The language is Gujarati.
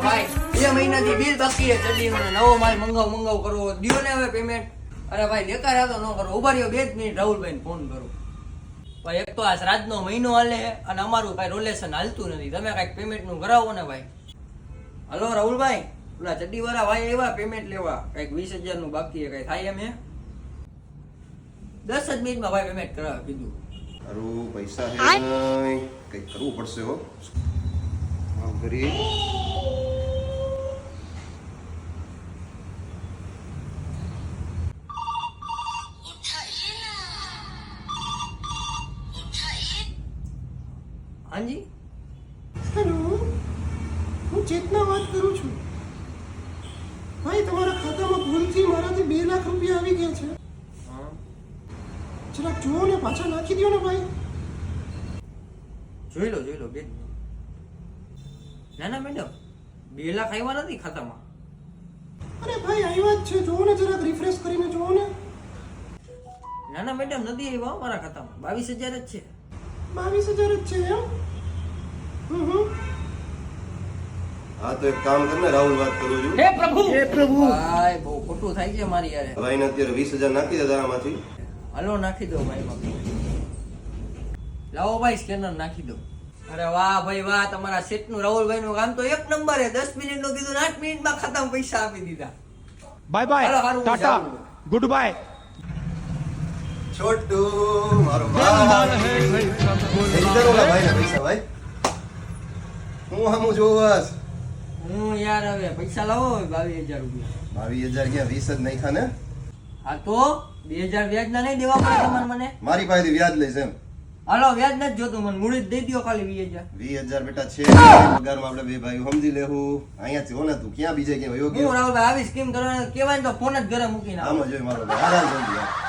ભાઈ 2 મહિનાથી બિલ બાકી છે ચડ્ડીનું ને નવો માલ મંગાવ કરવો દિયો ને હવે પેમેન્ટ. અરે ભાઈ દેખાડા તો ન કરો, ઉભા રહ્યો 2 મિનિટ રાહુલભાઈને ફોન કરું. ભાઈ એક તો આ શ્રાદ્ધનો મહિનો હાલે અને અમારું ભાઈ રોલેશન હાલતું નથી, તમે કાંઈક પેમેન્ટનું કરાવો ને ભાઈ. હલો રાહુલભાઈ, પેલા ચડ્ડી વાળા ભાઈ એવા પેમેન્ટ લેવા કાંઈક 20,000 નું બાકી છે, કાંઈ થાય એમ હે? 10 જ મિનિટમાં ભાઈ પેમેન્ટ કરાવે કીધું. તારું પૈસા હે નહીં, કંઈક કરવું પડશે હો. આમ કરી હાજી હેલો, હું ચેતના વાત કરું છું. ભાઈ તમારા ખાતામાં ભૂલથી મારાથી 2 લાખ રૂપિયા આવી ગયા છે. જરાક જુઓ ને, પાછા નાખી દો ને ભાઈ. જોઈ લો બે. ના મેડમ 2 લાખ આવ્યા નથી ખાતામાં. અરે ભાઈ આવ્યા જ છે, જુઓ ને, જરાક રિફ્રેશ કરીને જુઓ ને. ના મેડમ નથી આવ્યા મારા ખાતામાં, 22,000 જ છે. 22,000 જ છે એમ? હા તો એક કામ કર ને, રાહુલ વાત કરું છું. હે પ્રભુ ભાઈ બહુ ખોટું થાય છે મારી યારે. ભાઈને અત્યારે 20,000 નાખી દે તારામાંથી. હલો નાખી દો ભાઈ માં. લાવો ભાઈ સ્કેનર નાખી દો. અરે વાહ ભાઈ વાહ, તમારા સેટ નું રાહુલભાઈ નું કામ તો 1 નંબર હે. 10 મિનિટ નું કીધું, 8 મિનિટમાં ખાતામાં પૈસા આપી દીધા. Bye bye, Tata, good bye. Chhotu મારો ભાઈ ઇધર ઓલા ભાઈને પૈસા ભાઈ. હું આમું જોવાસ. હું યાર હવે પૈસા લાવો 22,000 રૂપિયા. 22,000 ક્યાં 20 જ નાખ્યા ને? હા તો 2,000 વ્યાજ ના નહીં દેવા પડે તમારે મને? મારી પાસેથી વ્યાજ લઈશ એમ? હાલો વ્યાજ નથી જોતું મને, મૂડી જ દઈ દો ખાલી 20,000. 20,000 બેટા છે પગારમાં, આપણે બે ભાઈ સમજી લેવું. અહીંયા છે ને, તું ક્યાં બીજે ક્યાં વયો હું ગયો? રાહુલભાઈ આવી સ્કીમ કરવાની કહેવાય તો ફોન જ ઘરે મૂકીને આવો. આમ જ હોય મારો ભાઈ, આરામ સમજી.